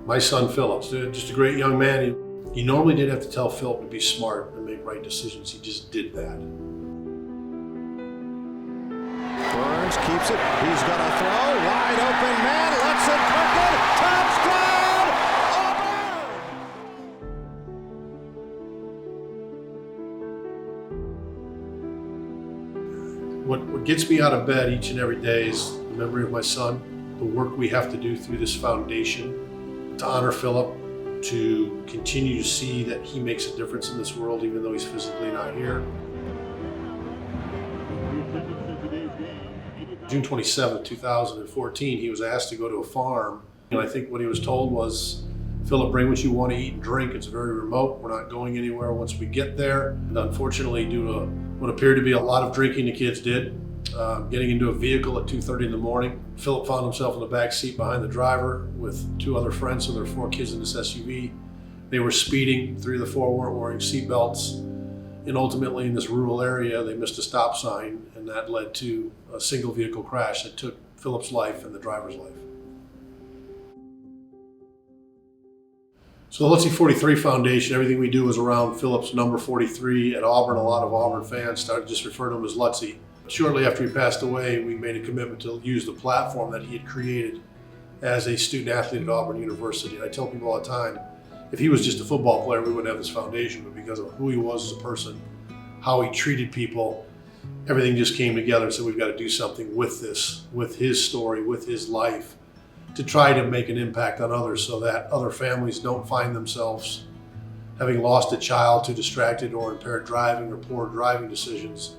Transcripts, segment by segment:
My son Philip's just a great young man. He normally didn't have to tell Philip to be smart and make right decisions. He just did that. Burns keeps it. He's going to throw. Wide open man. Lets it cook it. Touchdown! Auburn! What gets me out of bed each and every day is the memory of my son, the work we have to do through this foundation to honor Philip, to continue to see that he makes a difference in this world even though he's physically not here. June 27, 2014, he was asked to go to a farm, and I think what he was told was, Philip, bring what you want to eat and drink. It's very remote. We're not going anywhere once we get there. And unfortunately, due to what appeared to be a lot of drinking the kids did, getting into a vehicle at 2:30 in the morning, Philip found himself in the back seat behind the driver with two other friends, so there were 4 kids in this SUV. They were speeding. 3 of the 4 weren't wearing seatbelts. And ultimately, in this rural area, they missed a stop sign, and that led to a single vehicle crash that took Philip's life and the driver's life. So the Lutzie 43 Foundation, everything we do is around Philip's number 43 at Auburn. A lot of Auburn fans started just referring to him as Lutzie. Shortly after he passed away, we made a commitment to use the platform that he had created as a student athlete at Auburn University. And I tell people all the time, if he was just a football player, we wouldn't have this foundation, but because of who he was as a person, how he treated people, everything just came together. So we've got to do something with this, with his story, with his life, to try to make an impact on others so that other families don't find themselves having lost a child to distracted or impaired driving or poor driving decisions.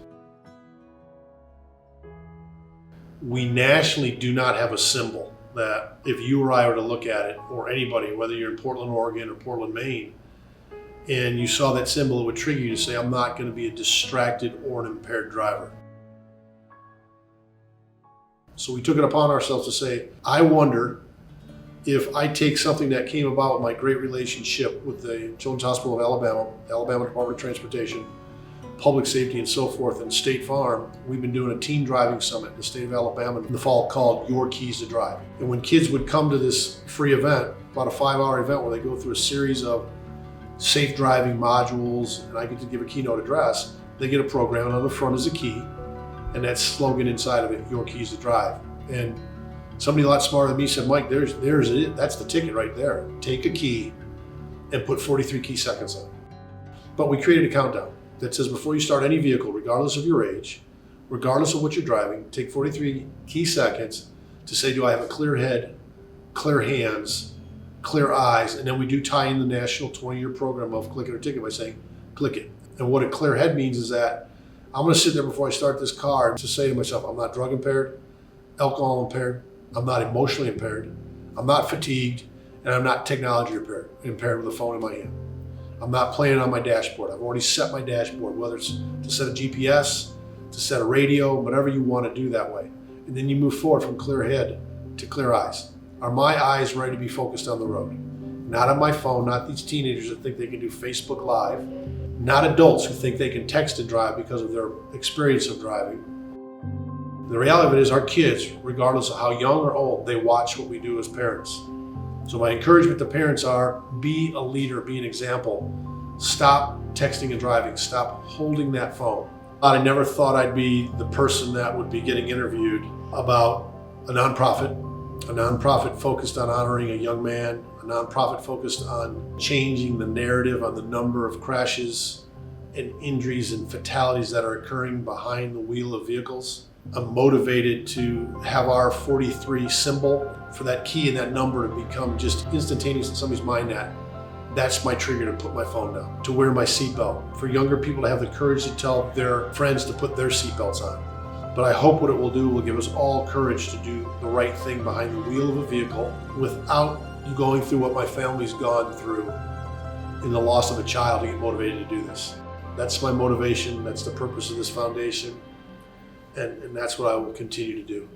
We nationally do not have a symbol that if you or I were to look at it, or anybody, whether you're in Portland, Oregon or Portland, Maine, and you saw that symbol, it would trigger you to say, I'm not going to be a distracted or an impaired driver. So we took it upon ourselves to say, I wonder if I take something that came about with my great relationship with the Children's Hospital of Alabama Department of Transportation, Public Safety and so forth, and State Farm. We've been doing a teen driving summit in the state of Alabama in the fall called Your Keys to Drive. And when kids would come to this free event, about a 5-hour event where they go through a series of safe driving modules, and I get to give a keynote address, they get a program, and on the front is a key, and that slogan inside of it, Your Keys to Drive. And somebody a lot smarter than me said, Mike, there's it. That's the ticket right there. Take a key and put 43 key seconds on it. But we created a countdown that says before you start any vehicle, regardless of your age, regardless of what you're driving, take 43 key seconds to say, do I have a clear head, clear hands, clear eyes? And then we do tie in the national 20-year program of click it or ticket by saying, click it. And what a clear head means is that I'm gonna sit there before I start this car to say to myself, I'm not drug impaired, alcohol impaired, I'm not emotionally impaired, I'm not fatigued, and I'm not technology impaired with a phone in my hand. I'm not playing on my dashboard. I've already set my dashboard, whether it's to set a GPS, to set a radio, whatever you want to do that way. And then you move forward from clear head to clear eyes. Are my eyes ready to be focused on the road? Not on my phone, not these teenagers that think they can do Facebook Live, not adults who think they can text and drive because of their experience of driving. The reality of it is our kids, regardless of how young or old, they watch what we do as parents. So my encouragement to parents are, be a leader, be an example. Stop texting and driving, stop holding that phone. I never thought I'd be the person that would be getting interviewed about a nonprofit focused on honoring a young man, a nonprofit focused on changing the narrative on the number of crashes and injuries and fatalities that are occurring behind the wheel of vehicles. I'm motivated to have our 43 symbol for that key and that number to become just instantaneous in somebody's mind. That's my trigger to put my phone down, to wear my seatbelt, for younger people to have the courage to tell their friends to put their seatbelts on. But I hope what it will do will give us all courage to do the right thing behind the wheel of a vehicle without going through what my family's gone through in the loss of a child to get motivated to do this. That's my motivation. That's the purpose of this foundation. And that's what I will continue to do.